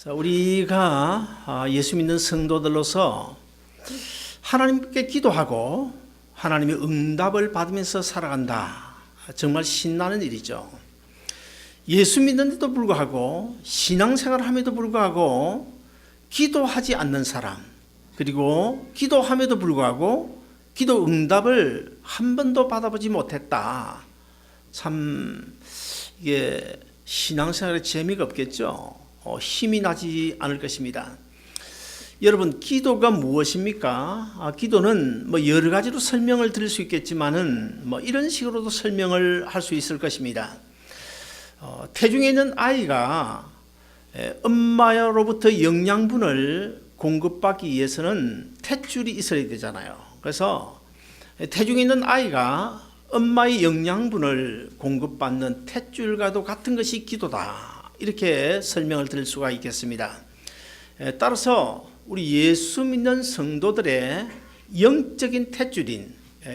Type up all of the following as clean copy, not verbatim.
자, 우리가 예수 믿는 성도들로서 하나님께 기도하고 하나님의 응답을 받으면서 살아간다. 정말 신나는 일이죠. 예수 믿는데도 불구하고 신앙생활을 함에도 불구하고 기도하지 않는 사람, 그리고 기도함에도 불구하고 기도 응답을 한 번도 받아보지 못했다. 참 이게 신앙생활에 재미가 없겠죠. 힘이 나지 않을 것입니다. 여러분, 기도가 무엇입니까? 기도는 여러 가지로 설명을 드릴 수 있겠지만은 이런 식으로도 설명을 할 수 있을 것입니다. 태중에 있는 아이가 엄마로부터 영양분을 공급받기 위해서는 탯줄이 있어야 되잖아요. 그래서 태중에 있는 아이가 엄마의 영양분을 공급받는 탯줄과도 같은 것이 기도다. 이렇게 설명을 드릴 수가 있겠습니다. 따라서 우리 예수 믿는 성도들의 영적인 탯줄인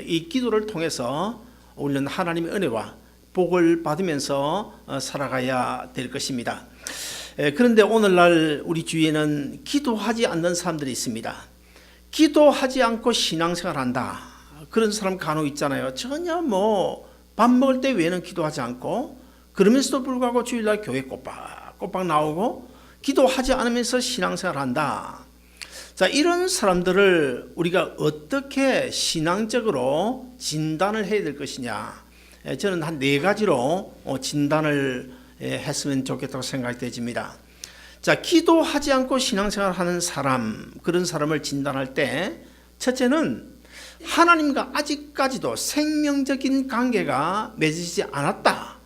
이 기도를 통해서 우리는 하나님의 은혜와 복을 받으면서 살아가야 될 것입니다. 그런데 오늘날 우리 주위에는 기도하지 않는 사람들이 있습니다. 기도하지 않고 신앙생활한다. 그런 사람 간혹 있잖아요. 전혀 밥 먹을 때 외에는 기도하지 않고 그러면서도 불구하고 주일날 교회 꼬박꼬박 나오고 기도하지 않으면서 신앙생활한다. 자, 이런 사람들을 우리가 어떻게 신앙적으로 진단을 해야 될 것이냐. 저는 한 4가지로 진단을 했으면 좋겠다고 생각이 되집니다. 자, 기도하지 않고 신앙생활하는 사람, 그런 사람을 진단할 때 첫째는 하나님과 아직까지도 생명적인 관계가 맺어지지 않았다.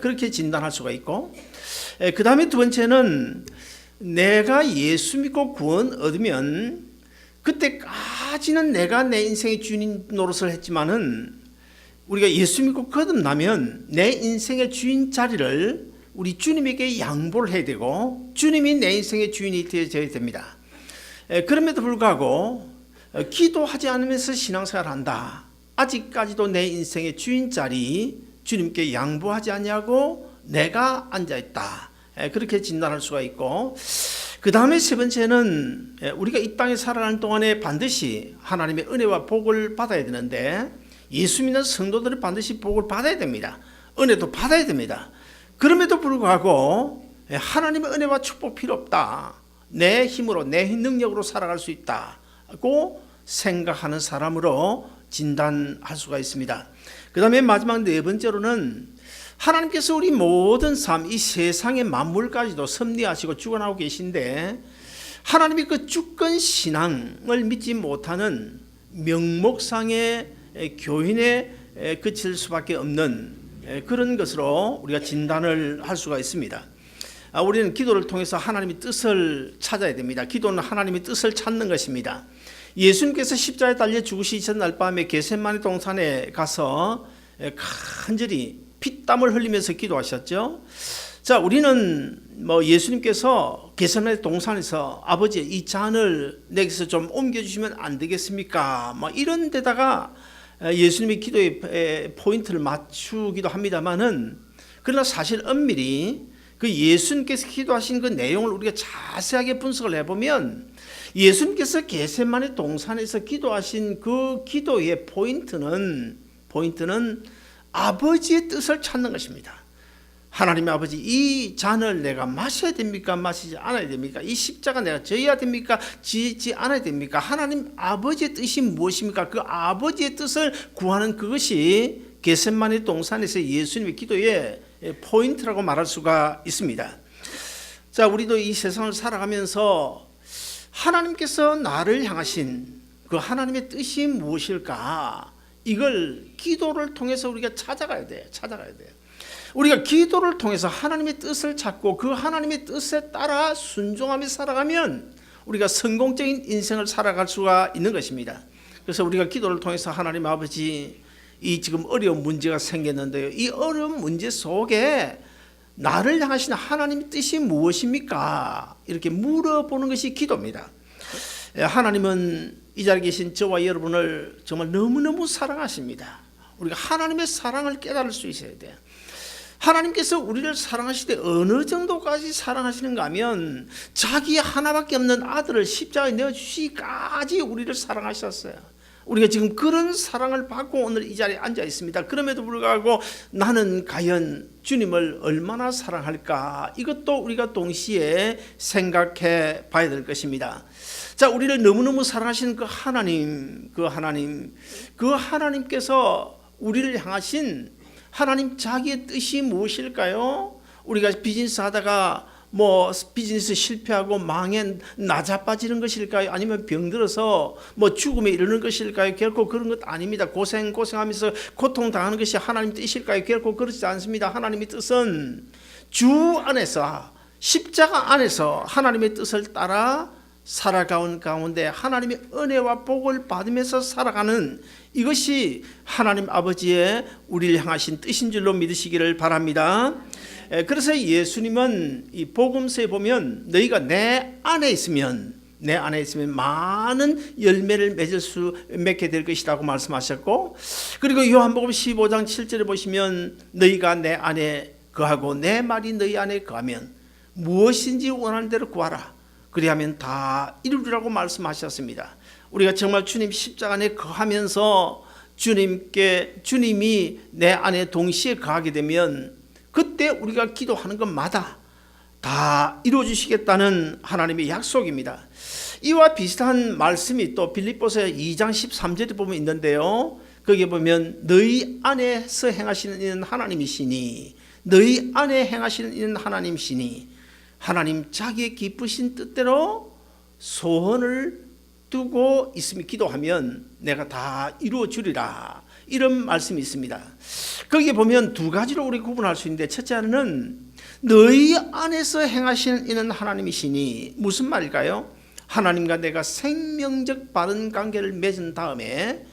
그렇게 진단할 수가 있고, 그 다음에 두 번째는 내가 예수 믿고 구원 얻으면 그때까지는 내가 내 인생의 주인 노릇을 했지만은 우리가 예수 믿고 거듭나면 내 인생의 주인 자리를 우리 주님에게 양보를 해야 되고 주님이 내 인생의 주인이 되어야 됩니다. 그럼에도 불구하고 기도하지 않으면서 신앙생활을 한다. 아직까지도 내 인생의 주인 자리 주님께 양보하지 않냐고 내가 앉아있다. 그렇게 진단할 수가 있고, 그 다음에 세 번째는 우리가 이 땅에 살아가는 동안에 반드시 하나님의 은혜와 복을 받아야 되는데 예수 믿는 성도들은 반드시 복을 받아야 됩니다. 은혜도 받아야 됩니다. 그럼에도 불구하고 하나님의 은혜와 축복 필요 없다. 내 힘으로 내 능력으로 살아갈 수 있다고 생각하는 사람으로 진단할 수가 있습니다. 그 다음에 마지막 4번째로는 하나님께서 우리 모든 삶, 이 세상의 만물까지도 섭리하시고 주관하고 계신데 하나님이 그 주권 신앙을 믿지 못하는 명목상의 교인에 그칠 수밖에 없는 그런 것으로 우리가 진단을 할 수가 있습니다. 우리는 기도를 통해서 하나님의 뜻을 찾아야 됩니다. 기도는 하나님의 뜻을 찾는 것입니다. 예수님께서 십자가에 달려 죽으시던 날 밤에 겟세마네 동산에 가서 간절히 피땀을 흘리면서 기도하셨죠. 자, 우리는 예수님께서 겟세마네 동산에서 아버지 이 잔을 내게서 좀 옮겨주시면 안 되겠습니까? 이런 데다가 예수님의 기도의 포인트를 맞추기도 합니다만은, 그러나 사실 엄밀히 그 예수님께서 기도하신 그 내용을 우리가 자세하게 분석을 해보면 예수님께서 겟세마네 동산에서 기도하신 그 기도의 포인트는 아버지의 뜻을 찾는 것입니다. 하나님의 아버지, 이 잔을 내가 마셔야 됩니까? 마시지 않아야 됩니까? 이 십자가 내가 져야 됩니까? 지지 않아야 됩니까? 하나님 아버지의 뜻이 무엇입니까? 그 아버지의 뜻을 구하는 그것이 겟세마네 동산에서 예수님의 기도의 포인트라고 말할 수가 있습니다. 자, 우리도 이 세상을 살아가면서 하나님께서 나를 향하신 그 하나님의 뜻이 무엇일까? 이걸 기도를 통해서 우리가 찾아가야 돼요. 우리가 기도를 통해서 하나님의 뜻을 찾고 그 하나님의 뜻에 따라 순종하며 살아가면 우리가 성공적인 인생을 살아갈 수가 있는 것입니다. 그래서 우리가 기도를 통해서 하나님 아버지, 이 지금 어려운 문제가 생겼는데요. 이 어려운 문제 속에 나를 향하신 하나님의 뜻이 무엇입니까? 이렇게 물어보는 것이 기도입니다. 하나님은 이 자리에 계신 저와 여러분을 정말 너무너무 사랑하십니다. 우리가 하나님의 사랑을 깨달을 수 있어야 돼요. 하나님께서 우리를 사랑하실 때 어느 정도까지 사랑하시는가 하면 자기 하나밖에 없는 아들을 십자가에 내어주시기까지 우리를 사랑하셨어요. 우리가 지금 그런 사랑을 받고 오늘 이 자리에 앉아 있습니다. 그럼에도 불구하고 나는 과연 주님을 얼마나 사랑할까? 이것도 우리가 동시에 생각해 봐야 될 것입니다. 자, 우리를 너무너무 사랑하시는 그 하나님께서 우리를 향하신 하나님 자기의 뜻이 무엇일까요? 우리가 비즈니스 하다가 비즈니스 실패하고 망해 나자빠지는 것일까요? 아니면 병들어서 죽음에 이르는 것일까요? 결코 그런 것 아닙니다. 고생하면서 고통당하는 것이 하나님 뜻일까요? 결코 그렇지 않습니다. 하나님의 뜻은 주 안에서, 십자가 안에서 하나님의 뜻을 따라 살아가는 가운데 하나님의 은혜와 복을 받으면서 살아가는 이것이 하나님 아버지의 우리를 향하신 뜻인 줄로 믿으시기를 바랍니다. 그래서 예수님은 이 복음서에 보면 너희가 내 안에 있으면 많은 열매를 맺게 될 것이라고 말씀하셨고, 그리고 요한복음 15장 7절에 보시면 너희가 내 안에 거하고 내 말이 너희 안에 거하면 무엇인지 원하는 대로 구하라. 그리하면 다 이루리라고 말씀하셨습니다. 우리가 정말 주님 십자가 안에 거하면서 주님이 내 안에 동시에 거하게 되면 그때 우리가 기도하는 것마다 다 이루어주시겠다는 하나님의 약속입니다. 이와 비슷한 말씀이 또 빌립보서 2장 13절에 보면 있는데요. 거기에 보면 너희 안에서 행하시는 이는 하나님이시니 너희 안에 행하시는 이는 하나님이시니 하나님 자기의 기쁘신 뜻대로 소원을 두고 있으면 기도하면 내가 다 이루어 주리라, 이런 말씀이 있습니다. 거기에 보면 두 가지로 우리 구분할 수 있는데, 첫째 하나는 너희 안에서 행하시는 이는 하나님이시니 무슨 말일까요? 하나님과 내가 생명적 바른 관계를 맺은 다음에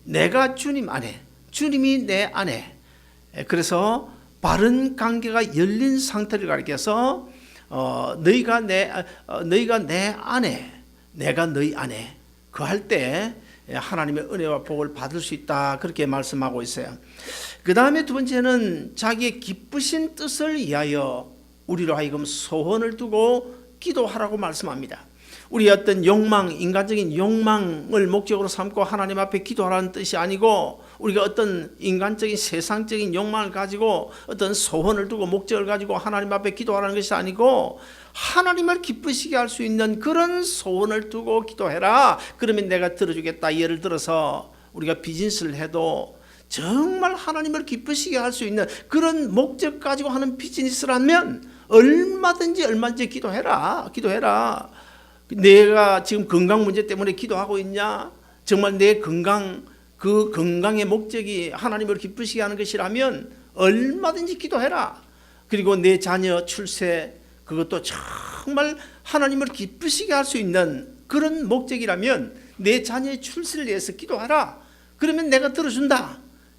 내가 주님 안에, 주님이 내 안에, 그래서 바른 관계가 열린 상태를 가리켜서 너희가 내 안에, 내가 너희 안에 거할 때 하나님의 은혜와 복을 받을 수 있다, 그렇게 말씀하고 있어요. 그 다음에 두 번째는 자기의 기쁘신 뜻을 위하여 우리로 하여금 소원을 두고 기도하라고 말씀합니다. 우리 어떤 인간적인 욕망을 목적으로 삼고 하나님 앞에 기도하라는 뜻이 아니고, 우리가 어떤 인간적인 세상적인 욕망을 가지고 어떤 소원을 두고 목적을 가지고 하나님 앞에 기도하라는 것이 아니고, 하나님을 기쁘시게 할 수 있는 그런 소원을 두고 기도해라. 그러면 내가 들어주겠다. 예를 들어서 우리가 비즈니스를 해도 정말 하나님을 기쁘시게 할 수 있는 그런 목적 가지고 하는 비즈니스라면 얼마든지 기도해라. 내가 지금 건강 문제 때문에 기도하고 있냐? 정말 내 그 건강의 목적이 하나님을 기쁘시게 하는 것이라면 얼마든지 기도해라. 그리고 내 자녀 출세, 그것도 정말 하나님을 기쁘시게 할 수 있는 그런 목적이라면 내 자녀의 출세를 위해서 기도하라. 그러면 내가 들어준다.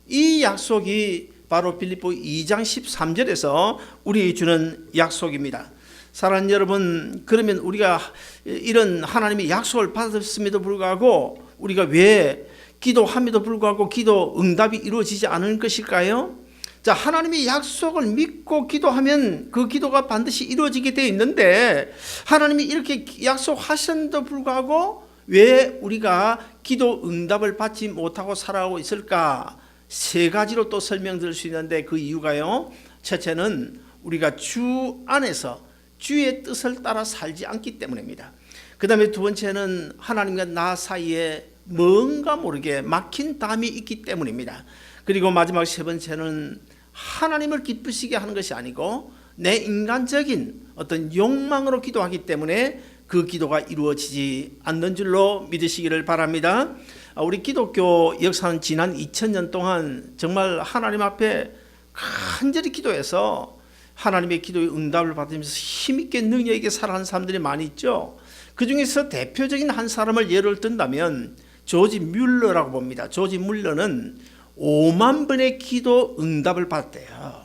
이 약속이 바로 빌립보 2장 13절에서 우리 주는 약속입니다. 사랑하는 여러분, 그러면 우리가 이런 하나님의 약속을 받았음에도 불구하고 우리가 왜 기도함에도 불구하고 기도 응답이 이루어지지 않은 것일까요? 자, 하나님의 약속을 믿고 기도하면 그 기도가 반드시 이루어지게 되어 있는데, 하나님이 이렇게 약속하셨는데도 불구하고 왜 우리가 기도 응답을 받지 못하고 살아가고 있을까? 세 가지로 또 설명드릴 수 있는데, 그 이유가요, 첫째는 우리가 주 안에서 주의 뜻을 따라 살지 않기 때문입니다. 그 다음에 두 번째는 하나님과 나 사이에 뭔가 모르게 막힌 담이 있기 때문입니다. 그리고 마지막 세 번째는 하나님을 기쁘시게 하는 것이 아니고 내 인간적인 어떤 욕망으로 기도하기 때문에 그 기도가 이루어지지 않는 줄로 믿으시기를 바랍니다. 우리 기독교 역사는 지난 2000년 동안 정말 하나님 앞에 간절히 기도해서 하나님의 기도의 응답을 받으면서 힘있게 능력 있게 살아가는 사람들이 많이 있죠. 그 중에서 대표적인 한 사람을 예를 든다면 조지 뮬러라고 봅니다. 조지 뮬러는 5만 번의 기도 응답을 받았대요.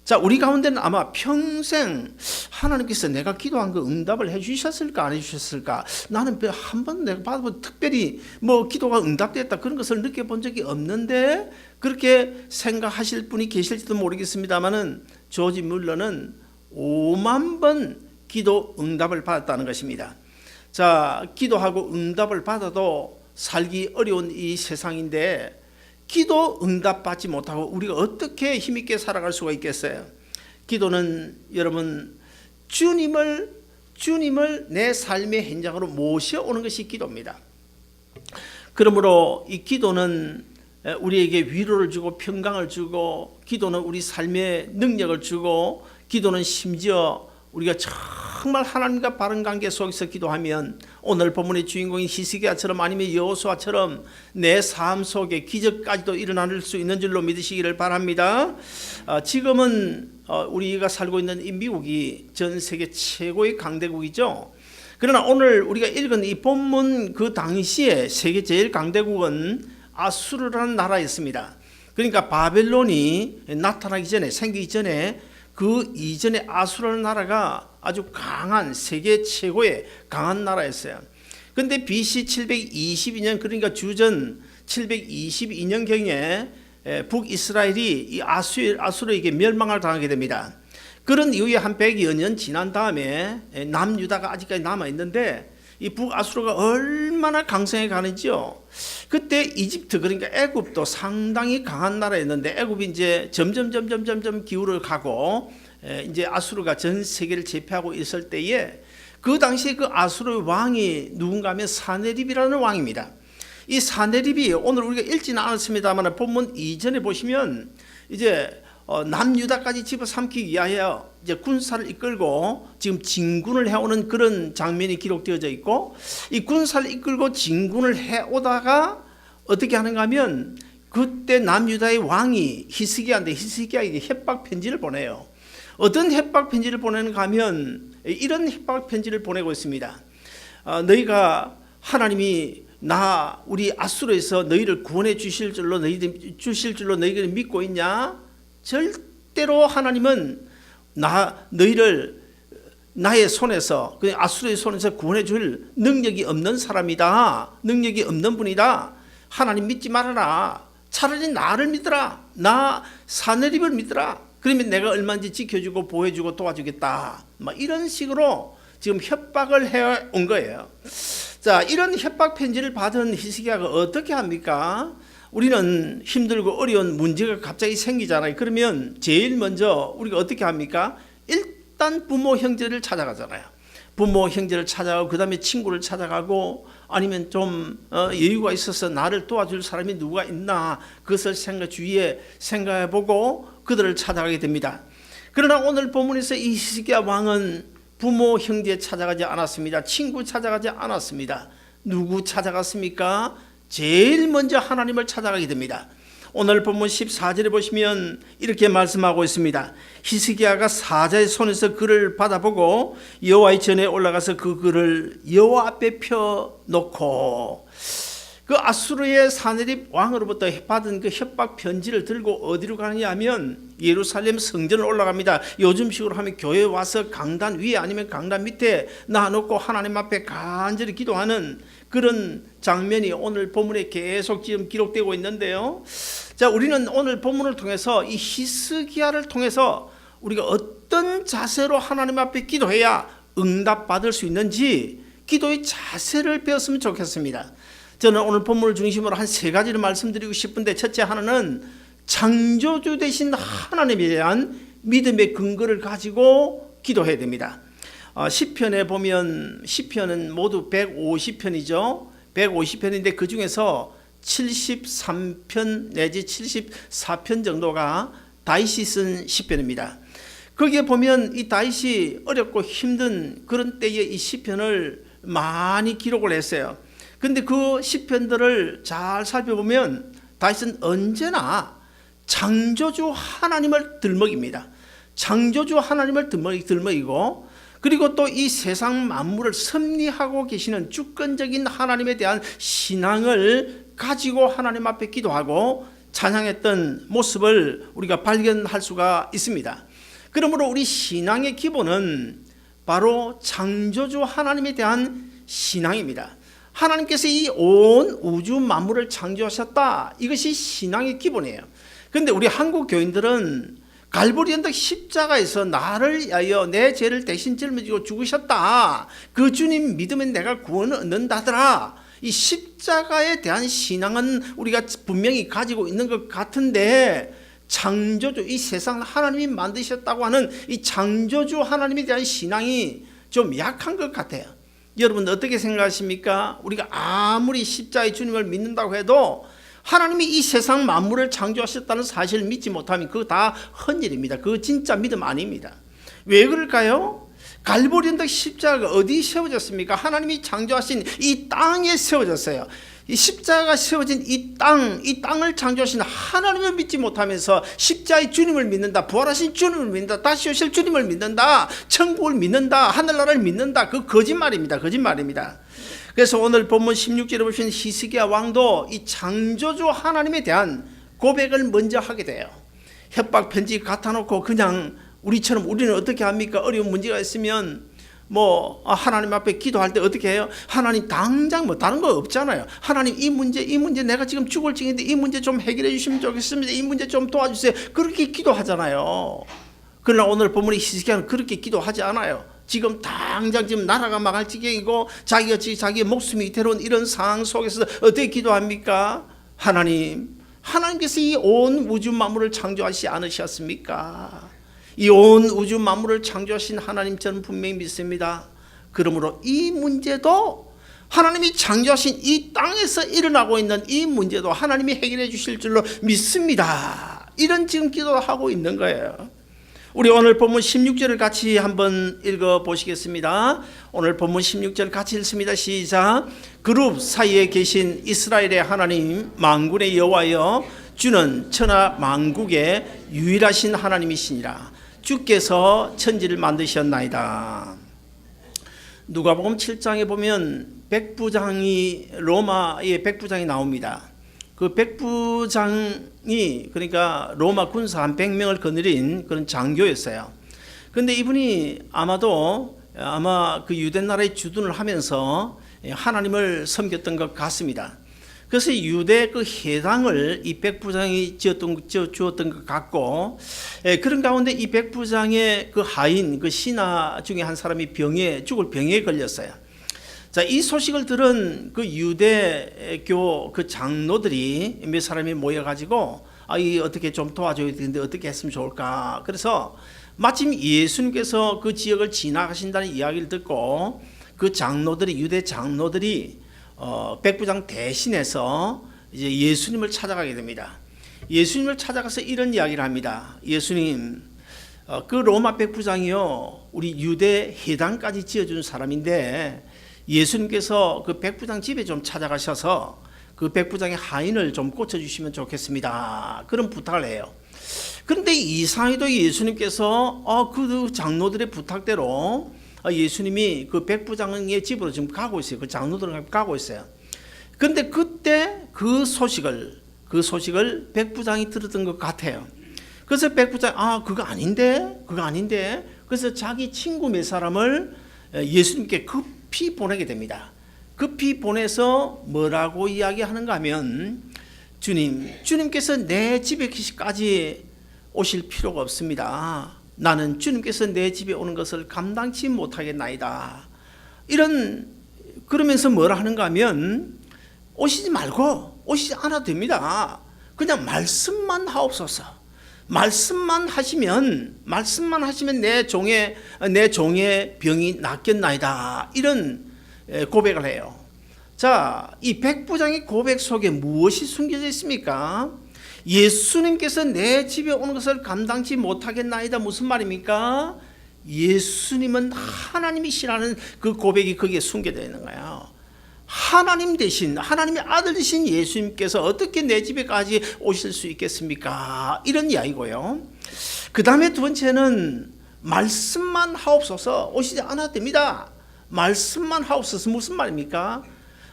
자, 우리 가운데는 아마 평생 하나님께서 내가 기도한 거 응답을 해주셨을까 안 해주셨을까, 나는 한 번 내가 받아본 특별히 뭐 기도가 응답됐다 그런 것을 느껴본 적이 없는데, 그렇게 생각하실 분이 계실지도 모르겠습니다만은 조지 뮬러는 5만 번 기도 응답을 받았다는 것입니다. 자, 기도하고 응답을 받아도 살기 어려운 이 세상인데 기도 응답 받지 못하고 우리가 어떻게 힘있게 살아갈 수가 있겠어요? 기도는 여러분 주님을 내 삶의 현장으로 모셔오는 것이 기도입니다. 그러므로 이 기도는 우리에게 위로를 주고 평강을 주고, 기도는 우리 삶의 능력을 주고, 기도는 심지어 우리가 정말 하나님과 바른 관계 속에서 기도하면 오늘 본문의 주인공인 히스기야처럼 아니면 여호수아처럼 내 삶 속에 기적까지도 일어날 수 있는 줄로 믿으시기를 바랍니다. 지금은 우리가 살고 있는 이 미국이 전 세계 최고의 강대국이죠. 그러나 오늘 우리가 읽은 이 본문 그 당시에 세계 제일 강대국은 아수르라는 나라였습니다. 그러니까 바벨론이 나타나기 전에, 생기기 전에 그 이전에 아수르라는 나라가 아주 강한, 세계 최고의 강한 나라였어요. 그런데 BC 722년, 그러니까 주전 722년경에 북이스라엘이 이 아수르에게 멸망을 당하게 됩니다. 그런 이후에 한 100여 년 지난 다음에 남유다가 아직까지 남아있는데 이 북아수르가 얼마나 강성해 가는지요. 그때 이집트, 그러니까 애굽도 상당히 강한 나라였는데 애굽이 이제 점점 기울어 가고 이제 아수르가 전 세계를 제패하고 있을 때에 그 당시에 그 아수르의 왕이 누군가 하면 사네립이라는 왕입니다. 이 사네립이 오늘 우리가 읽지는 않았습니다만 본문 이전에 보시면 이제 남유다까지 집어삼키기 위하여 이제 군사를 이끌고 지금 진군을 해오는 그런 장면이 기록되어져 있고, 이 군사를 이끌고 진군을 해오다가 어떻게 하는가 하면 그때 남유다의 왕이 히스기야인데 히스기야에게 협박 편지를 보내요. 어떤 협박 편지를 보내는가 하면 이런 협박 편지를 보내고 있습니다. 너희가 하나님이 우리 아수르에서 너희를 구원해 주실 줄로 너희들이 믿고 있냐? 절대로 하나님은 너희를 나의 손에서, 아수르의 손에서 구원해 줄 능력이 없는 사람이다. 능력이 없는 분이다. 하나님 믿지 말아라. 차라리 나를 믿어라. 나 사네립을 믿어라. 그러면 내가 얼마든지 지켜주고 보호해주고 도와주겠다. 이런 식으로 지금 협박을 해온 거예요. 자, 이런 협박 편지를 받은 히스기야가 어떻게 합니까? 우리는 힘들고 어려운 문제가 갑자기 생기잖아요. 그러면 제일 먼저 우리가 어떻게 합니까? 일단 부모 형제를 찾아가잖아요. 부모 형제를 찾아가고 그 다음에 친구를 찾아가고, 아니면 좀 여유가 있어서 나를 도와줄 사람이 누가 있나, 그것을 주위에 생각해보고 그들을 찾아가게 됩니다. 그러나 오늘 본문에서 이 히스기야 왕은 부모 형제 찾아가지 않았습니다. 친구 찾아가지 않았습니다. 누구 찾아갔습니까? 제일 먼저 하나님을 찾아가게 됩니다. 오늘 본문 14절에 보시면 이렇게 말씀하고 있습니다. 히스기야가 사자의 손에서 글을 받아보고 여호와의 전에 올라가서 그 글을 여호와 앞에 펴놓고, 그 아수르의 사네립 왕으로부터 받은 그 협박 편지를 들고 어디로 가느냐 하면 예루살렘 성전을 올라갑니다. 요즘식으로 하면 교회에 와서 강단 위에 아니면 강단 밑에 놔놓고 하나님 앞에 간절히 기도하는 그런 장면이 오늘 본문에 계속 지금 기록되고 있는데요. 자, 우리는 오늘 본문을 통해서 이 히스기야를 통해서 우리가 어떤 자세로 하나님 앞에 기도해야 응답받을 수 있는지 기도의 자세를 배웠으면 좋겠습니다. 저는 오늘 본문을 중심으로 한 3가지를 말씀드리고 싶은데, 첫째 하나는 창조주 되신 하나님에 대한 믿음의 근거를 가지고 기도해야 됩니다. 시편에 보면 시편은 모두 150편이죠. 150편인데 그 중에서 73편 내지 74편 정도가 다윗이 쓴 시편입니다. 거기에 보면 이 다윗이 어렵고 힘든 그런 때에 이 시편을 많이 기록을 했어요. 근데 그 시편들을 잘 살펴보면 다윗은 언제나 창조주 하나님을 들먹입니다. 창조주 하나님을 들먹이고, 그리고 또 이 세상 만물을 섭리하고 계시는 주권적인 하나님에 대한 신앙을 가지고 하나님 앞에 기도하고 찬양했던 모습을 우리가 발견할 수가 있습니다. 그러므로 우리 신앙의 기본은 바로 창조주 하나님에 대한 신앙입니다. 하나님께서 이 온 우주 만물을 창조하셨다. 이것이 신앙의 기본이에요. 그런데 우리 한국 교인들은 갈보리 언덕 십자가에서 나를 위하여 내 죄를 대신 짊어지고 죽으셨다. 그 주님 믿으면 내가 구원을 얻는다더라. 이 십자가에 대한 신앙은 우리가 분명히 가지고 있는 것 같은데, 창조주, 이 세상을 하나님이 만드셨다고 하는 이 창조주 하나님에 대한 신앙이 좀 약한 것 같아요. 여러분 어떻게 생각하십니까? 우리가 아무리 십자가의 주님을 믿는다고 해도 하나님이 이 세상 만물을 창조하셨다는 사실을 믿지 못하면 그거 다 헛일입니다. 그거 진짜 믿음 아닙니다. 왜 그럴까요? 갈보리 언덕 십자가가 어디 세워졌습니까? 하나님이 창조하신 이 땅에 세워졌어요. 이 십자가가 세워진 이 땅을 창조하신 하나님을 믿지 못하면서 십자가의 주님을 믿는다, 부활하신 주님을 믿는다, 다시 오실 주님을 믿는다, 천국을 믿는다, 하늘나라를 믿는다. 그 거짓말입니다. 거짓말입니다. 그래서 오늘 본문 16절에 보시면 히스기야 왕도 이 창조주 하나님에 대한 고백을 먼저 하게 돼요. 협박 편지 갖다 놓고 그냥 우리는 어떻게 합니까? 어려운 문제가 있으면 하나님 앞에 기도할 때 어떻게 해요? 하나님 당장 다른 거 없잖아요. 하나님 이 문제 내가 지금 죽을 징인데 이 문제 좀 해결해 주시면 좋겠습니다. 이 문제 좀 도와주세요. 그렇게 기도하잖아요. 그러나 오늘 본문의 히스기야는 그렇게 기도하지 않아요. 지금 당장 나라가 망할 지경이고 자기의 목숨이 위태로운 이런 상황 속에서 어떻게 기도합니까? 하나님께서 이 온 우주 만물을 창조하시지 않으셨습니까? 이 온 우주 만물을 창조하신 하나님 저는 분명히 믿습니다. 그러므로 이 문제도 하나님이 창조하신 이 땅에서 일어나고 있는 이 문제도 하나님이 해결해 주실 줄로 믿습니다. 이런 지금 기도를 하고 있는 거예요. 우리 오늘 본문 16절을 같이 한번 읽어보시겠습니다. 오늘 본문 16절 같이 읽습니다. 시작. 그룹 사이에 계신 이스라엘의 하나님 만군의 여호와여, 주는 천하 만국의 유일하신 하나님이시니라. 주께서 천지를 만드셨나이다. 누가복음 7장에 보면 로마의 백부장이 나옵니다. 그 백부장이 그러니까 로마 군사 한 100명을 거느린 그런 장교였어요. 그런데 이분이 아마 그 유대 나라의 주둔을 하면서 하나님을 섬겼던 것 같습니다. 그래서 유대 그 해당을 이 백부장이 주었던 것 같고, 그런 가운데 이 백부장의 그 하인 그 신하 중에 한 사람이 죽을 병에 걸렸어요. 자, 이 소식을 들은 그 유대교 그 장로들이 몇 사람이 모여가지고 이 어떻게 좀 도와줘야 되는데 어떻게 했으면 좋을까. 그래서 마침 예수님께서 그 지역을 지나가신다는 이야기를 듣고 그 유대 장로들이 백부장 대신해서 이제 예수님을 찾아가게 됩니다. 예수님을 찾아가서 이런 이야기를 합니다. 예수님, 그 로마 백부장이요, 우리 유대 회당까지 지어준 사람인데 예수님께서 그 백부장 집에 좀 찾아가셔서 그 백부장의 하인을 좀 고쳐주시면 좋겠습니다. 그런 부탁을 해요. 그런데 이상하게도 예수님께서 그 장로들의 부탁대로 예수님이 그 백부장의 집으로 지금 가고 있어요. 그 장로들은 가고 있어요. 그런데 그때 그 소식을 백부장이 들었던 것 같아요. 그래서 백부장 그거 아닌데. 그래서 자기 친구 몇 사람을 예수님께 급히 보내게 됩니다. 급히 보내서 뭐라고 이야기하는가 하면, 주님께서 내 집에까지 오실 필요가 없습니다. 나는 주님께서 내 집에 오는 것을 감당치 못하겠나이다. 그러면서 뭐라 하는가 하면, 오시지 않아도 됩니다. 그냥 말씀만 하옵소서. 말씀만 하시면 내 종의 병이 낫겠나이다. 이런 고백을 해요. 자, 이 백부장의 고백 속에 무엇이 숨겨져 있습니까? 예수님께서 내 집에 오는 것을 감당치 못하겠나이다. 무슨 말입니까? 예수님은 하나님이시라는 그 고백이 거기에 숨겨져 있는 거예요. 하나님 대신, 하나님의 아들 되신 예수님께서 어떻게 내 집에까지 오실 수 있겠습니까? 이런 이야기고요. 그 다음에 두 번째는 말씀만 하옵소서. 오시지 않아도 됩니다. 말씀만 하옵소서. 무슨 말입니까?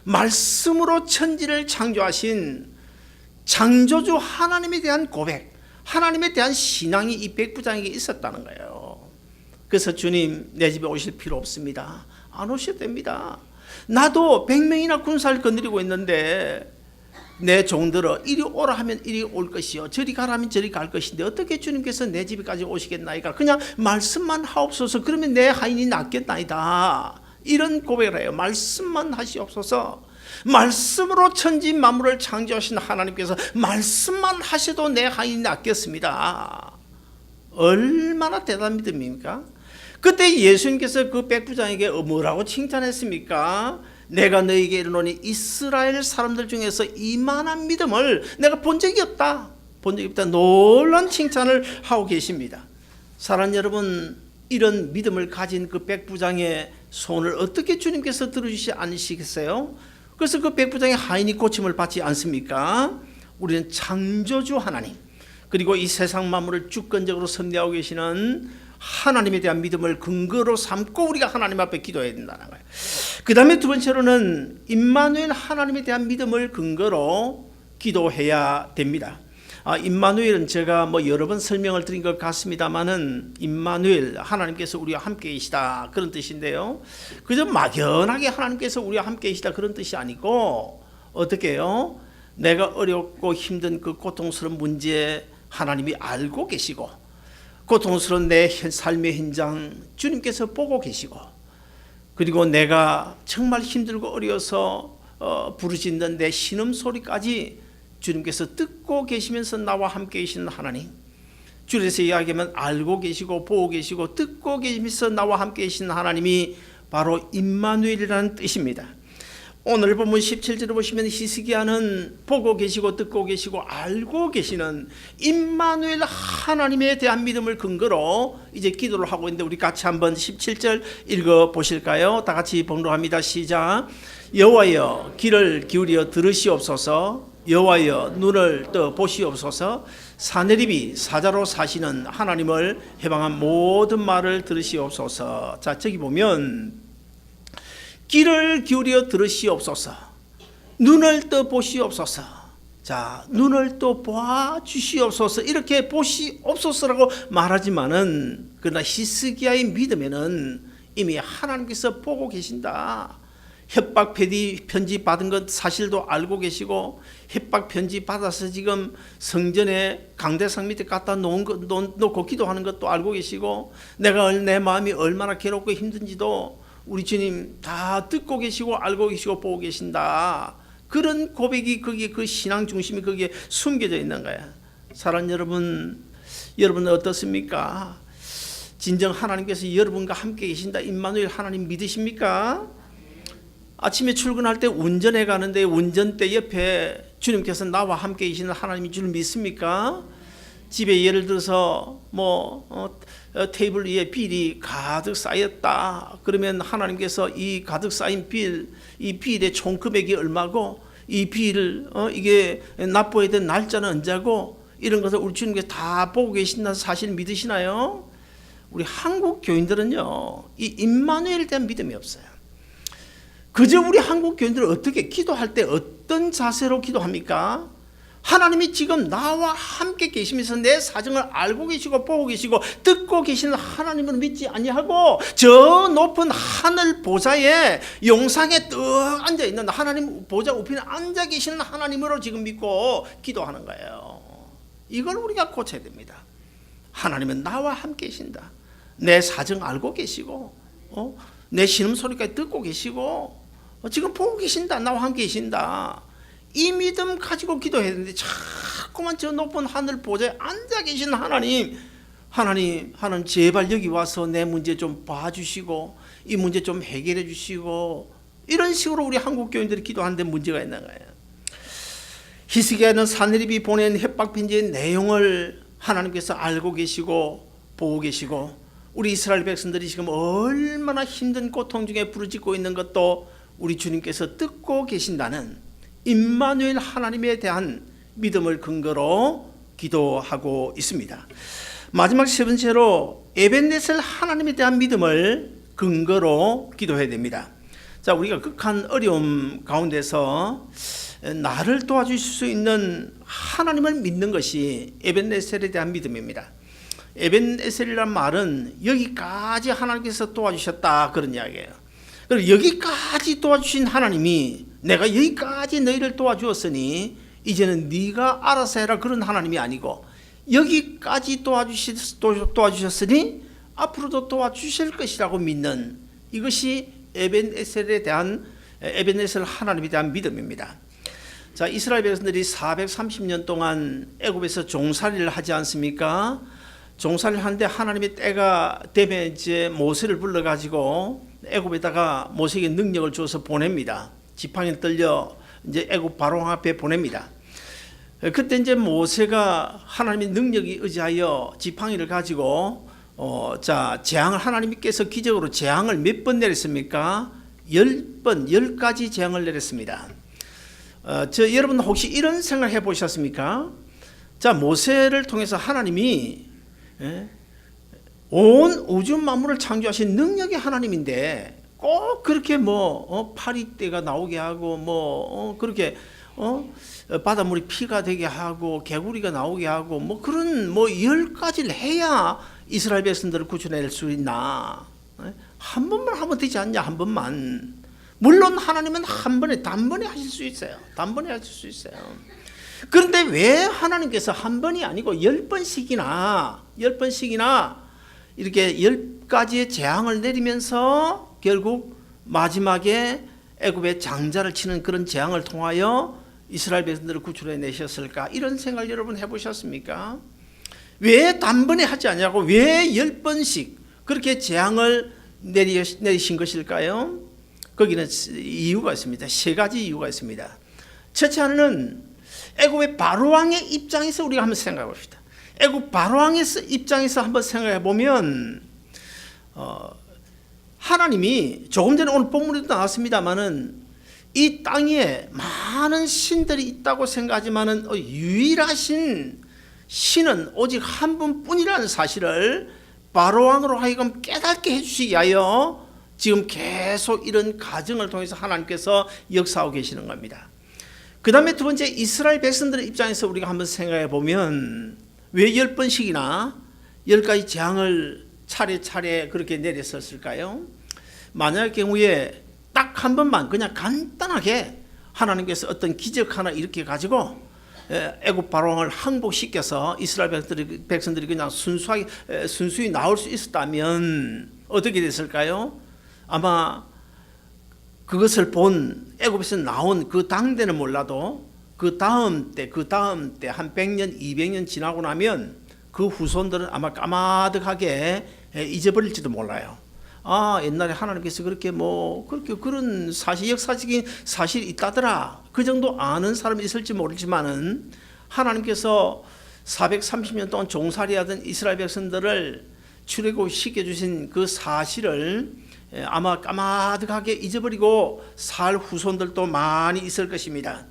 말씀으로 천지를 창조하신 창조주 하나님에 대한 고백, 하나님에 대한 신앙이 이 백부장에게 있었다는 거예요. 그래서 주님 내 집에 오실 필요 없습니다. 안 오셔도 됩니다. 나도 100명이나 군사를 거느리고 있는데 내 종들어 이리 오라 하면 이리 올 것이요 저리 가라 하면 저리 갈 것인데 어떻게 주님께서 내 집에까지 오시겠나이까. 그냥 말씀만 하옵소서. 그러면 내 하인이 낫겠나이다. 이런 고백을 해요. 말씀만 하시옵소서. 말씀으로 천지 만물을 창조하신 하나님께서 말씀만 하셔도 내 하인이 낫겠습니다. 얼마나 대단한 믿음입니까? 그때 예수님께서 그 백부장에게 뭐라고 칭찬했습니까? 내가 너에게 이르노니 이스라엘 사람들 중에서 이만한 믿음을 내가 본 적이 없다. 본 적이 없다. 놀라운 칭찬을 하고 계십니다. 사랑하는 여러분, 이런 믿음을 가진 그 백부장의 소원을 어떻게 주님께서 들어주시지 않으시겠어요? 그래서 그 백부장의 하인이 고침을 받지 않습니까? 우리는 창조주 하나님, 그리고 이 세상 만물을 주권적으로 섭리하고 계시는 하나님에 대한 믿음을 근거로 삼고 우리가 하나님 앞에 기도해야 된다는 거예요. 그 다음에 두 번째로는 임마누엘 하나님에 대한 믿음을 근거로 기도해야 됩니다. 임마누엘은 제가 여러 번 설명을 드린 것 같습니다만은 임마누엘 하나님께서 우리와 함께 계시다 그런 뜻인데요. 그저 막연하게 하나님께서 우리와 함께 계시다 그런 뜻이 아니고 어떻게 해요? 내가 어렵고 힘든 그 고통스러운 문제 하나님이 알고 계시고 고통스러운 내 삶의 현장 주님께서 보고 계시고 그리고 내가 정말 힘들고 어려워서 부르짖는 내 신음소리까지 주님께서 듣고 계시면서 나와 함께 계시는 하나님, 줄여서 이야기하면 알고 계시고 보고 계시고 듣고 계시면서 나와 함께 계시는 하나님이 바로 임마누엘이라는 뜻입니다. 오늘 본문 17절을 보시면 히스기야는 보고 계시고 듣고 계시고 알고 계시는 임마누엘 하나님에 대한 믿음을 근거로 이제 기도를 하고 있는데 우리 같이 한번 17절 읽어 보실까요? 다 같이 봉독합니다. 시작. 여호와여 귀를 기울여 들으시옵소서. 여호와여 눈을 떠 보시옵소서. 사내립이 사자로 사시는 하나님을 해방한 모든 말을 들으시옵소서. 자, 저기 보면 귀를 기울여 들으시옵소서. 눈을 떠 보시옵소서. 자, 눈을 떠 보아주시옵소서. 이렇게 보시옵소서라고 말하지만은 그러나 히스기야의 믿음에는 이미 하나님께서 보고 계신다. 협박 편지 받은 것 사실도 알고 계시고 협박 편지 받아서 지금 성전에 강대상 밑에 갖다 놓고 기도하는 것도 알고 계시고 내가 내 마음이 얼마나 괴롭고 힘든지도 우리 주님 다 듣고 계시고 알고 계시고 보고 계신다. 그런 고백이 거기에 그 신앙 중심이 거기에 숨겨져 있는 거야. 사랑하는 여러분은 어떻습니까? 진정 하나님께서 여러분과 함께 계신다. 임마누엘 하나님 믿으십니까? 아침에 출근할 때 운전해 가는데 운전대 옆에 주님께서 나와 함께 계시는 하나님인 줄 믿습니까? 집에 예를 들어서 테이블 위에 빌이 가득 쌓였다. 그러면 하나님께서 이 가득 쌓인 이 빌의 총 금액이 얼마고 이 빌을 이게 납부해야 될 날짜는 언제고 이런 것을 우리 주님께서 다 보고 계신다는 사실 믿으시나요? 우리 한국 교인들은요 이 임마누엘에 대한 믿음이 없어요. 그저 우리 한국 교인들은 어떻게 기도할 때 어떤 자세로 기도합니까? 하나님이 지금 나와 함께 계시면서 내 사정을 알고 계시고 보고 계시고 듣고 계시는 하나님을 믿지 아니하고 저 높은 하늘 보좌에 용상에 떡 앉아 있는 하나님 보좌 우편에 앉아 계시는 하나님으로 지금 믿고 기도하는 거예요. 이걸 우리가 고쳐야 됩니다. 하나님은 나와 함께 계신다. 내 사정 알고 계시고 내 신음소리까지 듣고 계시고 지금 보고 계신다. 나와 함께 계신다. 이 믿음 가지고 기도해야 되는데 자꾸만 저 높은 하늘 보좌에 앉아 계신 하나님 제발 여기 와서 내 문제 좀 봐주시고 이 문제 좀 해결해 주시고 이런 식으로 우리 한국 교인들이 기도하는데 문제가 있는 거예요. 히스기야는 사내립이 보낸 협박 편지의 내용을 하나님께서 알고 계시고 보고 계시고 우리 이스라엘 백성들이 지금 얼마나 힘든 고통 중에 부르짖고 있는 것도 우리 주님께서 듣고 계신다는 임마누엘 하나님에 대한 믿음을 근거로 기도하고 있습니다. 마지막 세 번째로 에벤네셀 하나님에 대한 믿음을 근거로 기도해야 됩니다. 자, 우리가 극한 어려움 가운데서 나를 도와주실 수 있는 하나님을 믿는 것이 에벤네셀에 대한 믿음입니다. 에벤에셀이란 말은 여기까지 하나님께서 도와주셨다 그런 이야기예요. 그리고 여기까지 도와주신 하나님이 내가 여기까지 너희를 도와주었으니 이제는 네가 알아서 해라 그런 하나님이 아니고 여기까지 도와주셨으니 앞으로도 도와주실 것이라고 믿는 이것이 에벤에셀에 대한 에벤에셀 하나님에 대한 믿음입니다. 자, 이스라엘 백성들이 430년 동안 애굽에서 종살이를 하지 않습니까? 종살이를 하는데 하나님의 때가 되면 이제 모세를 불러가지고 애굽에다가 모세에게 능력을 주어서 보냅니다. 지팡이를 떨려 이제 애굽 바로 앞에 보냅니다. 그때 이제 모세가 하나님의 능력에 의지하여 지팡이를 가지고 재앙을 하나님께서 기적으로 재앙을 몇 번 내렸습니까? 10번, 10가지 재앙을 내렸습니다. 여러분 혹시 이런 생각 해보셨습니까? 자, 모세를 통해서 하나님이 온 우주 만물을 창조하신 능력의 하나님인데 꼭 그렇게 파리떼가 나오게 하고 그렇게 바닷물이 피가 되게 하고 개구리가 나오게 하고 그런 10가지를 해야 이스라엘 백성들을 구출해낼 수 있나? 한 번만 하면 되지 않냐? 한 번만. 물론 하나님은 단번에 하실 수 있어요. 단번에 하실 수 있어요. 그런데 왜 하나님께서 한 번이 아니고 10번씩이나 이렇게 10가지의 재앙을 내리면서 결국 마지막에 애굽의 장자를 치는 그런 재앙을 통하여 이스라엘 백성들을 구출해 내셨을까? 이런 생각 여러분 해보셨습니까? 왜 단번에 하지 않냐고, 왜 10번씩 그렇게 재앙을 내리신 것일까요? 거기는 이유가 있습니다. 3가지 이유가 있습니다. 첫째 하나는 애굽의 바로왕의 입장에서 우리가 한번 생각해 봅시다. 애굽 바로왕의 입장에서 한번 생각해 보면 하나님이 조금 전에 오늘 본문에도 나왔습니다마는 이 땅에 많은 신들이 있다고 생각하지만은 유일하신 신은 오직 한 분뿐이라는 사실을 바로왕으로 하여금 깨닫게 해주시기 위하여 지금 계속 이런 과정을 통해서 하나님께서 역사하고 계시는 겁니다. 그 다음에 두 번째, 이스라엘 백성들의 입장에서 우리가 한번 생각해 보면 왜 10번씩이나 10가지 재앙을 차례차례 그렇게 내렸었을까요? 만약의 경우에 딱 한 번만 그냥 간단하게 하나님께서 어떤 기적 하나 이렇게 가지고 애굽 바로왕을 항복시켜서 이스라엘 백성들이 그냥 순수히 나올 수 있었다면 어떻게 됐을까요? 아마 그것을 본 애굽에서 나온 그 당대는 몰라도 그 다음 때 한 100년, 200년 지나고 나면 그 후손들은 아마 까마득하게 잊어버릴지도 몰라요. 옛날에 하나님께서 그렇게 그런 역사적인 사실이 있다더라. 그 정도 아는 사람이 있을지 모르지만은 하나님께서 430년 동안 종살이하던 이스라엘 백성들을 출애굽시켜 주신 그 사실을 아마 까마득하게 잊어버리고 살 후손들도 많이 있을 것입니다.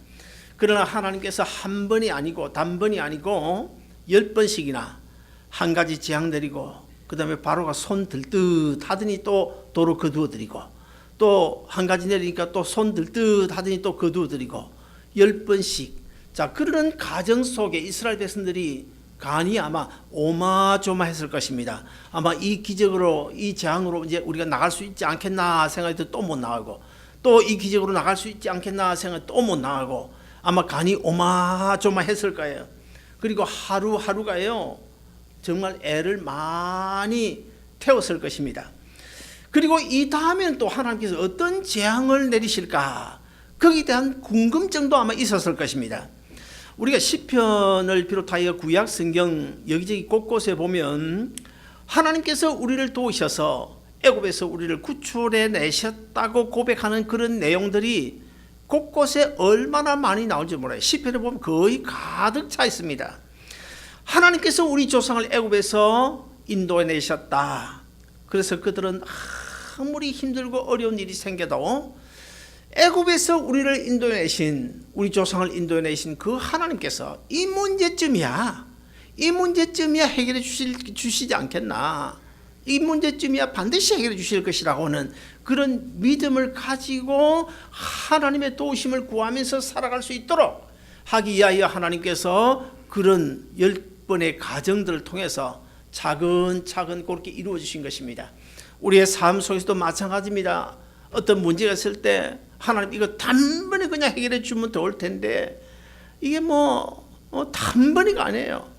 그러나 하나님께서 한 번이 아니고 단번이 아니고 10번씩이나 한 가지 재앙 내리고 그 다음에 바로가 손 들듯 하더니 또 도로 거두어드리고 또 한 가지 내리니까 또 손 들듯 하더니 또 거두어드리고 10번씩. 자, 그런 과정 속에 이스라엘 백성들이 간이 아마 오마조마했을 것입니다. 아마 이 기적으로 이 재앙으로 이제 우리가 나갈 수 있지 않겠나 생각해도 또 못 나가고 또 이 기적으로 나갈 수 있지 않겠나 생각해도 또 못 나가고 아마 간이 오마조마했을 거예요. 그리고 하루하루가요 정말 애를 많이 태웠을 것입니다. 그리고 이 다음에는 또 하나님께서 어떤 재앙을 내리실까 거기에 대한 궁금증도 아마 있었을 것입니다. 우리가 시편을 비롯하여 구약 성경 여기저기 곳곳에 보면 하나님께서 우리를 도우셔서 애굽에서 우리를 구출해 내셨다고 고백하는 그런 내용들이 곳곳에 얼마나 많이 나올지 몰라요. 시편에 보면 거의 가득 차 있습니다. 하나님께서 우리 조상을 애굽에서 인도해 내셨다. 그래서 그들은 아무리 힘들고 어려운 일이 생겨도 애굽에서 우리를 인도해내신 우리 조상을 인도해내신 그 하나님께서 이 문제쯤이야 해결해 주시지 않겠나, 이 문제쯤이야 반드시 해결해 주실 것이라고 하는 그런 믿음을 가지고 하나님의 도우심을 구하면서 살아갈 수 있도록 하기 위하여 하나님께서 그런 10번의 과정들을 통해서 차근차근 그렇게 이루어지신 것입니다. 우리의 삶 속에서도 마찬가지입니다. 어떤 문제가 있을 때 하나님 이거 단번에 그냥 해결해 주면 좋을 텐데 이게 단번이가 아니에요.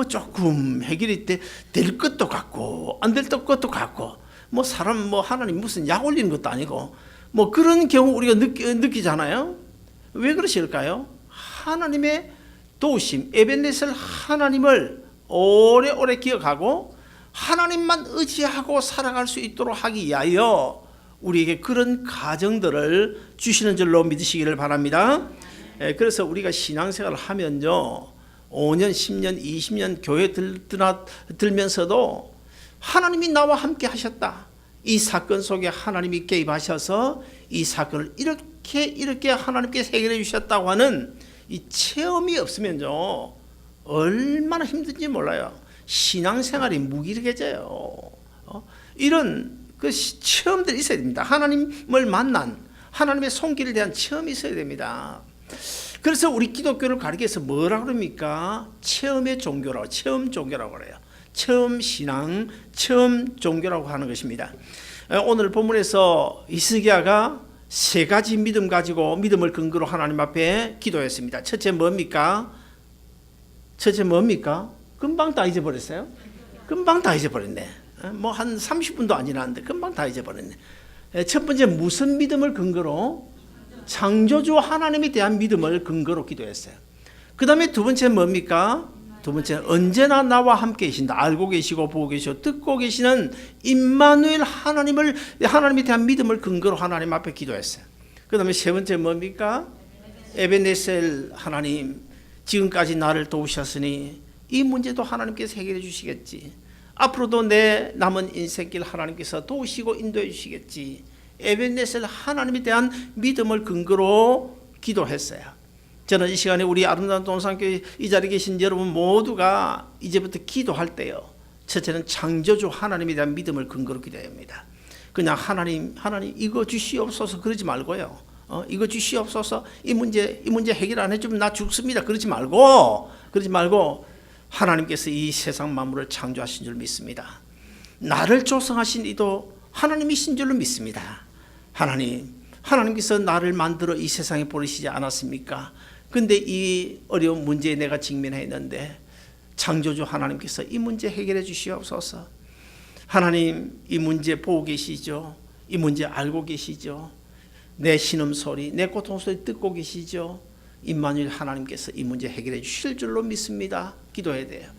조금 해결이 될 것도 같고 안 될 것도 같고 사람 하나님 무슨 약 올리는 것도 아니고 그런 경우 우리가 느끼잖아요. 왜 그러실까요? 하나님의 도우심, 에벤네셀 하나님을 오래오래 기억하고 하나님만 의지하고 살아갈 수 있도록 하기 위하여 우리에게 그런 가정들을 주시는 줄로 믿으시기를 바랍니다. 그래서 우리가 신앙생활을 하면요, 5년, 10년, 20년 교회 들면서도 하나님이 나와 함께 하셨다. 이 사건 속에 하나님이 개입하셔서 이 사건을 이렇게 하나님께서 해결해 주셨다고 하는 이 체험이 없으면요, 얼마나 힘든지 몰라요. 신앙생활이 무기력해져요. 이런 그 체험들이 있어야 됩니다. 하나님을 만난 하나님의 손길에 대한 체험이 있어야 됩니다. 그래서 우리 기독교를 가리켜서 뭐라 그럽니까? 체험의 종교라고, 체험 종교라고 그래요. 체험 신앙, 체험 종교라고 하는 것입니다. 오늘 본문에서 히스기야가 세 가지 믿음 가지고 믿음을 근거로 하나님 앞에 기도했습니다. 첫째 뭡니까? 금방 다 잊어버렸어요. 금방 다 잊어버렸네. 한 30분도 안 지났는데 금방 다 잊어버렸네. 첫 번째 무슨 믿음을 근거로? 창조주 하나님에 대한 믿음을 근거로 기도했어요. 그 다음에 두 번째 뭡니까? 두 번째는 언제나 나와 함께 계신다. 알고 계시고 보고 계시고 듣고 계시는 임마누엘 하나님에 대한 믿음을 근거로 하나님 앞에 기도했어요. 그 다음에 세 번째 뭡니까? 에벤네셀 하나님, 지금까지 나를 도우셨으니 이 문제도 하나님께서 해결해 주시겠지. 앞으로도 내 남은 인생길 하나님께서 도우시고 인도해 주시겠지. 에벤네셀 하나님에 대한 믿음을 근거로 기도했어요. 저는 이 시간에 우리 아름다운 동산교회 이 자리에 계신 여러분 모두가 이제부터 기도할 때요, 첫째는 창조주 하나님에 대한 믿음을 근거로 기도해야 합니다. 그냥 하나님 이거 주시옵소서 그러지 말고요. 이거 주시옵소서, 이 문제 해결 안 해주면 나 죽습니다 그러지 말고 하나님께서 이 세상 만물을 창조하신 줄 믿습니다. 나를 조성하신 이도 하나님이신 줄로 믿습니다. 하나님께서 나를 만들어 이 세상에 보내시지 않았습니까? 근데 이 어려운 문제에 내가 직면했는데 창조주 하나님께서 이 문제 해결해 주시옵소서. 하나님 이 문제 보고 계시죠? 이 문제 알고 계시죠? 내 신음소리, 내 고통소리 듣고 계시죠? 임마누엘 하나님께서 이 문제 해결해 주실 줄로 믿습니다. 기도해야 돼요.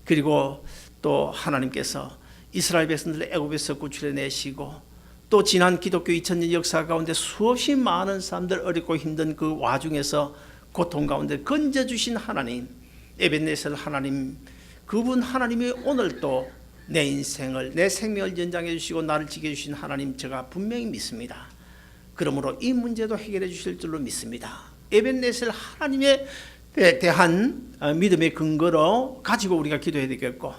그리고 또 하나님께서 이스라엘 백성들을 애굽에서 구출해내시고 또 지난 기독교 2000년 역사 가운데 수없이 많은 사람들 어렵고 힘든 그 와중에서 고통 가운데 건져주신 하나님, 에벤네셀 하나님, 그분 하나님이 오늘도 내 인생을, 내 생명을 연장해 주시고 나를 지켜주신 하나님, 제가 분명히 믿습니다. 그러므로 이 문제도 해결해 주실 줄로 믿습니다. 에벤네셀 하나님에 대한 믿음의 근거로 가지고 우리가 기도해야 되겠고,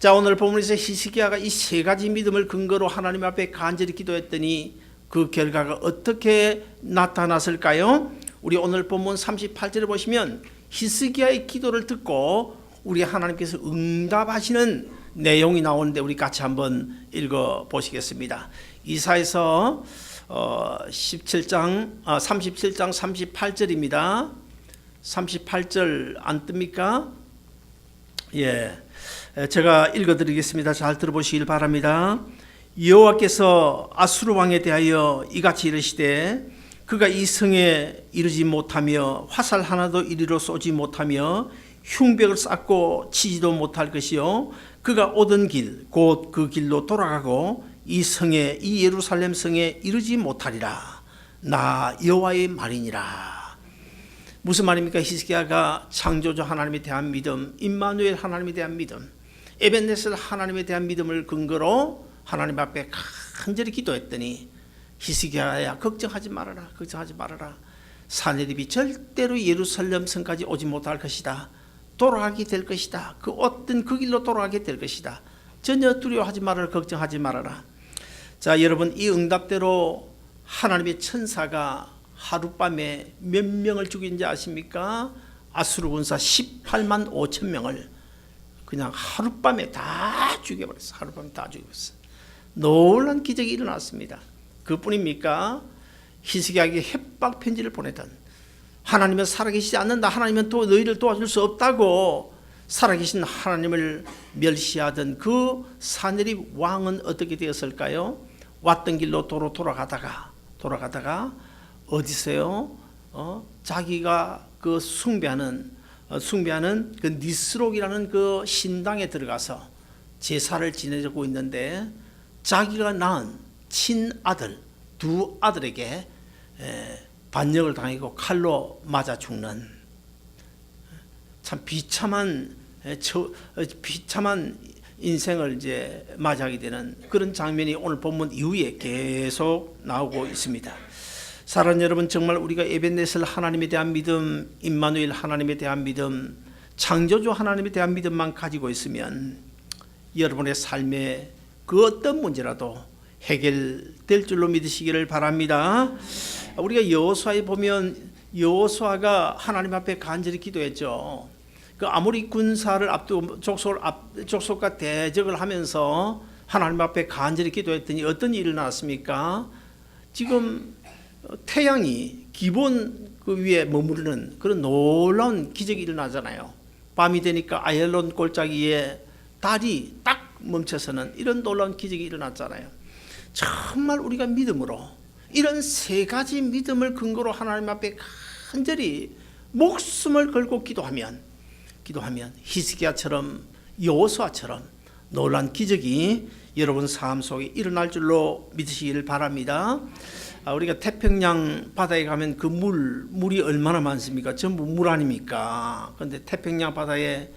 자, 오늘 본문에서 히스기야가 이 세 가지 믿음을 근거로 하나님 앞에 간절히 기도했더니 그 결과가 어떻게 나타났을까요? 우리 오늘 본문 38절에 보시면 히스기야의 기도를 듣고 우리 하나님께서 응답하시는 내용이 나오는데 우리 같이 한번 읽어 보시겠습니다. 이사야서 37장 38절입니다. 38절 안 뜹니까? 예, 제가 읽어드리겠습니다. 잘 들어보시길 바랍니다. 여호와께서 아수르 왕에 대하여 이같이 이르시되 그가 이 성에 이르지 못하며 화살 하나도 이리로 쏘지 못하며 흉벽을 쌓고 치지도 못할 것이요 그가 오던 길 곧 그 길로 돌아가고 이 성에 이 예루살렘 성에 이르지 못하리라. 나 여호와의 말이니라. 무슨 말입니까? 히스기야가 창조주 하나님에 대한 믿음, 임마누엘 하나님에 대한 믿음, 에벤네셀 하나님에 대한 믿음을 근거로 하나님 앞에 간절히 기도했더니 히스기야야 걱정하지 말아라. 사내립이 절대로 예루살렘 성까지 오지 못할 것이다. 돌아가게 될 것이다. 그 어떤 그 길로 돌아가게 될 것이다. 전혀 두려워하지 말아라. 걱정하지 말아라. 자, 여러분, 이 응답대로 하나님의 천사가 하룻밤에 몇 명을 죽인지 아십니까? 아수르 군사 18만 5천 명을 그냥 하룻밤에 다 죽여버렸어요. 하룻밤에 다 죽여버렸어요. 놀란 기적이 일어났습니다. 그뿐입니까? 히스기야에게 협박 편지를 보내던, 하나님은 살아계시지 않는다, 하나님은 또 너희를 도와줄 수 없다고 살아계신 하나님을 멸시하던 그 사내립 왕은 어떻게 되었을까요? 왔던 길로 도로 돌아가다가 어디서요? 자기가 그 숭배하는 그 니스록이라는 그 신당에 들어가서 제사를 지내고 있는데, 자기가 낳은 친아들 두 아들에게 반역을 당하고 칼로 맞아 죽는, 참 비참한 인생을 이제 맞이하게 되는 그런 장면이 오늘 본문 이후에 계속 나오고 있습니다. 사랑하는 여러분, 정말 우리가 에벤네셀 하나님에 대한 믿음, 임마누엘 하나님에 대한 믿음, 창조주 하나님에 대한 믿음만 가지고 있으면 여러분의 삶에 그 어떤 문제라도 해결될 줄로 믿으시기를 바랍니다. 우리가 여호수아에 보면 여호수아가 하나님 앞에 간절히 기도했죠. 그 아모리 군사를 앞두고 족속과 대적을 하면서 하나님 앞에 간절히 기도했더니 어떤 일이 일어났습니까? 지금 태양이 기본 그 위에 머무르는 그런 놀라운 기적이 일어나잖아요. 밤이 되니까 아얄론 골짜기에 달이 딱 멈춰서는 이런 놀라운 기적이 일어났잖아요. 정말 우리가 믿음으로 이런 세 가지 믿음을 근거로 하나님 앞에 간절히 목숨을 걸고 기도하면 히스기야처럼 여호수아처럼 놀란 기적이 여러분 삶 속에 일어날 줄로 믿으시기를 바랍니다. 우리가 태평양 바다에 가면 그 물이 얼마나 많습니까? 전부 물 아닙니까? 그런데 태평양 바다에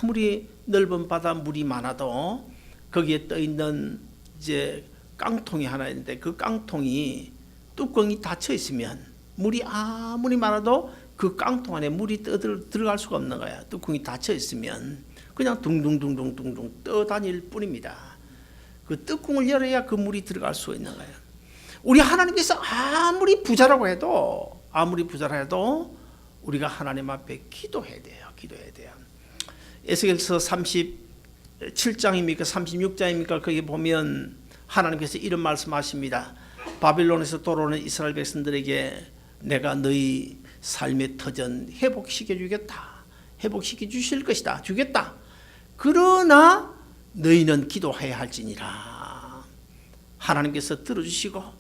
아무리 넓은 바다 물이 많아도 거기에 떠 있는 이제 깡통이 하나 있는데, 그 깡통이 뚜껑이 닫혀 있으면 물이 아무리 많아도 그 깡통 안에 물이 들어갈 수가 없는 거야. 뚜껑이 닫혀 있으면 그냥 둥둥둥둥둥둥 떠다닐 뿐입니다. 그 뚜껑을 열어야 그 물이 들어갈 수 있는 거예요. 우리 하나님께서 아무리 부자라고 해도 우리가 하나님 앞에 기도해야 돼요. 에스겔서 37장입니까 36장입니까? 거기 보면 하나님께서 이런 말씀하십니다. 바빌론에서 돌아오는 이스라엘 백성들에게 내가 너희 삶의 터전 회복시켜 주겠다. 회복시켜 주실 것이다. 주겠다. 그러나 너희는 기도해야 할지니라. 하나님께서 들어주시고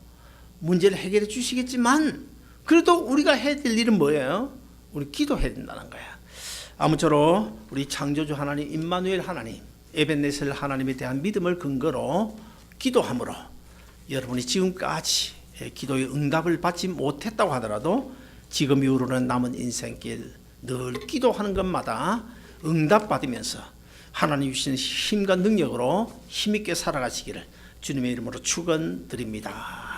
문제를 해결해 주시겠지만, 그래도 우리가 해야 될 일은 뭐예요? 우리 기도해야 된다는 거야. 아무쪼록 우리 창조주 하나님, 임마누엘 하나님, 에벤네셀 하나님에 대한 믿음을 근거로 기도함으로 여러분이 지금까지 기도의 응답을 받지 못했다고 하더라도 지금 이후로는 남은 인생길 늘 기도하는 것마다 응답받으면서 하나님 주신 힘과 능력으로 힘있게 살아가시기를 주님의 이름으로 축원드립니다.